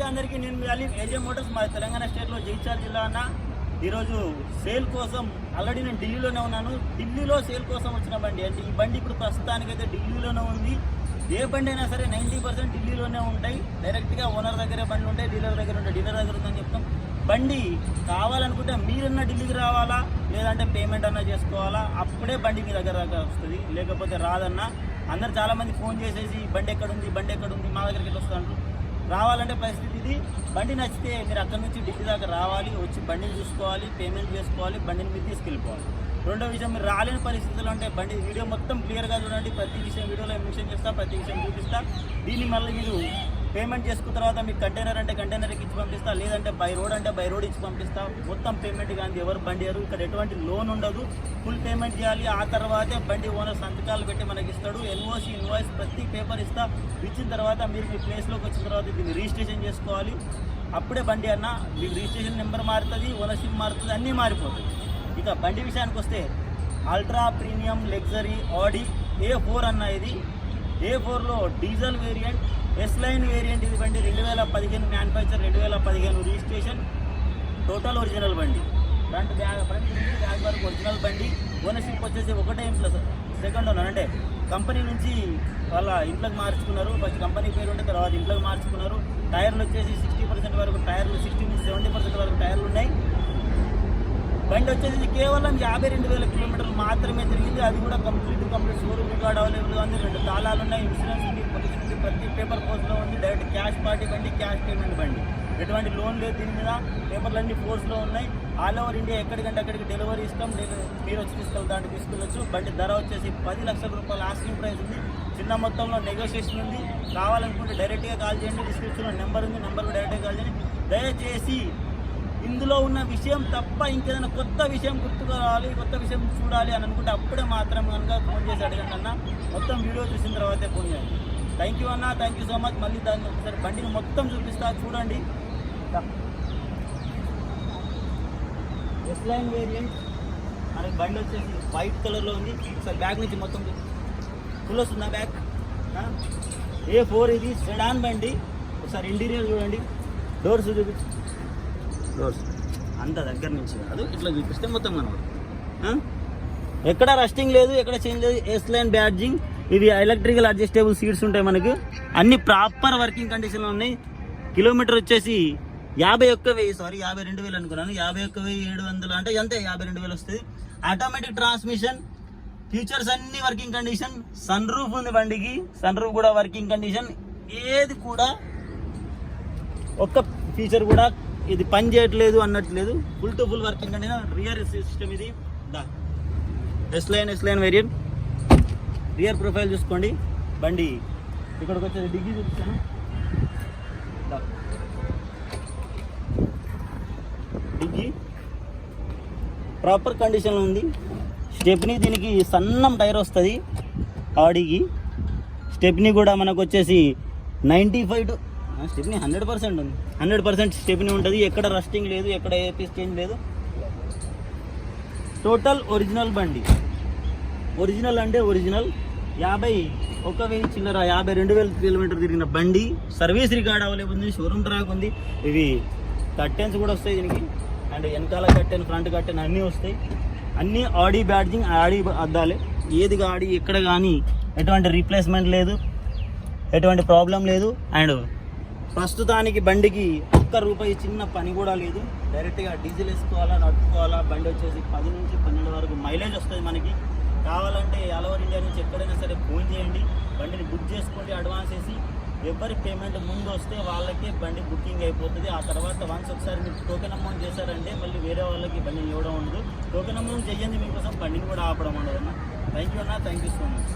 అందరికీ నేను మీ అలీం ఏజే మోటార్స్ మా తెలంగాణ స్టేట్లో జగిత్యాల జిల్లా అన్న. ఈరోజు సేల్ కోసం ఆల్రెడీ నేను ఢిల్లీలోనే ఉన్నాను. ఢిల్లీలో సేల్ కోసం వచ్చిన బండి అంటే ఈ బండి ఇప్పుడు ప్రస్తుతానికైతే ఢిల్లీలోనే ఉంది. ఏ బండి అయినా సరే 90% ఢిల్లీలోనే ఉంటాయి. డైరెక్ట్గా ఓనర్ దగ్గరే బండ్లు ఉంటాయి, డీలర్ దగ్గర ఉంటాయి. డీలర్ దగ్గర ఉందని చెప్తాం. బండి కావాలనుకుంటే మీరన్నా ఢిల్లీకి రావాలా, లేదంటే పేమెంట్ అన్నా చేసుకోవాలా, అప్పుడే బండి మీ దగ్గర వస్తుంది. లేకపోతే రాదన్నా. అందరు చాలామంది ఫోన్ చేసేసి బండి ఎక్కడుంది మా దగ్గరికి ఎట్లా వస్తుంటారు. రావాలంటే పరిస్థితి ఇది. బండి నచ్చితే మీరు అక్కడ నుంచి ఢిల్లీ దాకా రావాలి, వచ్చి బండిని చూసుకోవాలి, పేమెంట్ చేసుకోవాలి, బండిని మీరు తీసుకెళ్ళిపోవాలి. రెండో విషయం, మీరు రాలేని పరిస్థితుల్లో అంటే బండి వీడియో మొత్తం క్లియర్గా చూడండి. ప్రతి విషయం వీడియోలో మెన్షన్ చేస్తా, ప్రతి విషయం చూపిస్తా. దీన్ని మళ్ళీ మీరు పేమెంట్ చేసుకున్న తర్వాత మీకు కంటైనర్ అంటే కంటైనర్కి ఇచ్చి పంపిస్తా, లేదంటే బై రోడ్ అంటే బై రోడ్ ఇచ్చి పంపిస్తా. మొత్తం పేమెంట్ కానీ ఎవరు బండి ఎరు, ఇక్కడ ఎటువంటి లోన్ ఉండదు. ఫుల్ పేమెంట్ చేయాలి. ఆ తర్వాతే బండి ఓనర్ సంతకాలు పెట్టి మనకి ఇస్తాడు. ఎన్ఓసి ఇన్వాయిస్ ప్రతి పేపర్ ఇస్తా. ఇచ్చిన తర్వాత మీరు మీ ప్లేస్లోకి వచ్చిన తర్వాత దీన్ని రిజిస్ట్రేషన్ చేసుకోవాలి. అప్పుడే బండి అన్న మీకు రిజిస్ట్రేషన్ నెంబర్ మారుతుంది, ఓనర్షిప్ మారుతుంది, అన్నీ మారిపోతుంది. ఇక బండి విషయానికి వస్తే అల్ట్రా ప్రీమియం లగ్జరీ ఆడి A4 అన్న. ఇది A4లో diesel variant, S line variant. ఇది బండి 2015 మ్యానుఫ్యాక్చర్, 2015 రిజిస్ట్రేషన్. టోటల్ ఒరిజినల్ బండి. ఫ్రంట్ బ్యాక్ వరకు ఒరిజినల్ బండి. ఓనర్షిప్ వచ్చేసి ఒకటే ప్లస్ సెకండ్ ఓనర్, అంటే కంపెనీ నుంచి వాళ్ళ ఇంట్లోకి మార్చుకున్నారు. ఫస్ట్ కంపెనీ పేరు ఉంటే తర్వాత ఇంట్లోకి మార్చుకున్నారు. టైర్లు వచ్చేసి 60% వరకు టైర్లు, 60 నుంచి 70% వరకు టైర్లు ఉన్నాయి. బండి వచ్చేసి కేవలం 52,000 కిలోమీటర్లు మాత్రమే తిరిగింది. అది కూడా కంప్లీట్ షోరూమ్ రికార్డ్ అవైలబుల్గా ఉంది. 2 తాళాలు ఉన్నాయి, ఇన్సూరెన్స్ ఉంది, పొల్యూషన్ ఉంది, ప్రతి పేపర్ పోస్ట్లో ఉంది. డైరెక్ట్ క్యాష్ పార్టీ బండి, క్యాష్ పేమెంట్ బండి. ఎటువంటి లోన్ లేదు దీని మీద. పేపర్లు అన్నీ ఫోర్స్లో ఉన్నాయి. ఆల్ ఓవర్ ఇండియా ఎక్కడికంటే అక్కడికి డెలివరీ ఇస్తాం. మీరు వచ్చి తీసుకెళ్తాంటే తీసుకెళ్ళచ్చు. బండి ధర వచ్చేసి 10 లక్షల రూపాయలు ఆస్కింగ్ ప్రైస్ ఉంది. చిన్న మొత్తంలో నెగోషియేషన్ ఉంది. కావాలనుకుంటే డైరెక్ట్గా కాల్ చేయండి. డిస్క్రిప్షన్లో నెంబర్ ఉంది, నెంబర్కి డైరెక్ట్గా కాల్ చేయండి. దయచేసి ఇందులో ఉన్న విషయం తప్ప ఇంకేదైనా కొత్త విషయం గుర్తుకు రావాలి, కొత్త విషయం చూడాలి అని అనుకుంటే అప్పుడే మాత్రం కనుక ఫోన్ చేసి అడగండి అన్న. మొత్తం వీడియో చూసిన తర్వాతే ఫోన్ చేయండి. థ్యాంక్ యూ అన్న, థ్యాంక్ యూ సో మచ్. మళ్ళీ దాన్ని ఒకసారి బండిని మొత్తం చూపిస్తా, చూడండి. ఎస్ లైన్ వేరియంట్ మనకి బండి వచ్చేసి వైట్ కలర్లో ఉంది. ఒకసారి బ్యాక్ నుంచి మొత్తం ఫుల్ వస్తుందా బ్యాక్. A4 ఇది సెడాన్ బండి. ఒకసారి ఇంటీరియర్ చూడండి. డోర్స్ చూపించు. డోర్స్ అంత దగ్గర నుంచి కాదు, ఇట్లా చూపిస్తే మొత్తం కనబడుతుంది. ఎక్కడ రస్టింగ్ లేదు, ఎక్కడ చేంజ్ లేదు. S line badging. ఇవి ఎలక్ట్రికల్ అడ్జస్టబుల్ సీట్స్ ఉంటాయి మనకు. అన్ని ప్రాపర్ వర్కింగ్ కండిషన్లో ఉన్నాయి. కిలోమీటర్ వచ్చేసి 52,000 అనుకున్నాను. 51,700 అంటే అంతే, 52,000 వస్తుంది. Automatic transmission. ఫీచర్స్ అన్ని వర్కింగ్ కండిషన్. సన్ రూఫ్ ఉంది బండికి, సన్ రూఫ్ కూడా వర్కింగ్ కండిషన్. ఏది కూడా ఒక్క ఫీచర్ కూడా ఇది పని చేయట్లేదు అన్నట్లేదు. Full to full working condition. Rear system ఇది. S line variant. Rear profile చూసుకోండి. బండి ఇక్కడికి వచ్చేది డిగ్రీ చూపిస్తాను. డిగ్రీ ప్రాపర్ కండిషన్లో ఉంది. స్టెప్నీ దీనికి సన్నం టైర్ వస్తుంది. ఆడీకి స్టెప్నీ కూడా మనకు వచ్చేసి 95 స్టెప్నీ 100% ఉంది. 100% స్టెప్నీ ఉంటుంది. ఎక్కడ రస్టింగ్ లేదు, ఎక్కడ ఏ పీస్ చేంజ్ లేదు. టోటల్ ఒరిజినల్ బండి. ఒరిజినల్ అంటే ఒరిజినల్. 51,000 చిల్లర, 52,000 కిలోమీటర్ తిరిగిన బండి. సర్వీస్ రికార్డ్ అవైలబుల్ ఉంది. షోరూమ్ ట్రాక్ ఉంది. ఇవి కర్టెన్స్ కూడా వస్తాయి దీనికి. అండ్ వెనకాల కర్టెన్, ఫ్రంట్ కర్టెన్ అన్నీ వస్తాయి. అన్నీ ఆడీ బ్యాడ్జింగ్, ఆడీ అద్దాలే. ఏది ఆడీ ఎక్కడ కానీ ఎటువంటి రీప్లేస్మెంట్ లేదు, ఎటువంటి ప్రాబ్లం లేదు. అండ్ ప్రస్తుతానికి బండికి ₹1 చిన్న పని కూడా లేదు. డైరెక్ట్గా డీజిల్ వేసుకోవాలా, నడుపుకోవాలా. బండి వచ్చేసి 10 నుంచి 12 వరకు మైలేజ్ వస్తుంది మనకి. కావాలంటే ఆల్ ఓవర్ ఇండియా నుంచి ఎక్కడైనా సరే ఫోన్ చేయండి. బండిని బుక్ చేసుకోండి అడ్వాన్స్ వేసి. ఎవరి పేమెంట్ ముందు వస్తే వాళ్ళకే బండి బుకింగ్ అయిపోతుంది. ఆ తర్వాత వన్స్ ఒకసారి మీరు టోకెన్ అమౌంట్ చేశారంటే మళ్ళీ వేరే వాళ్ళకి బండిని ఇవ్వడం ఉండదు. టోకెన్ అమౌంట్ చేయండి, మీకోసం బండిని కూడా ఆపడం ఉండదు అన్న. థ్యాంక్ యూ అన్న, థ్యాంక్ యూ సో మచ్.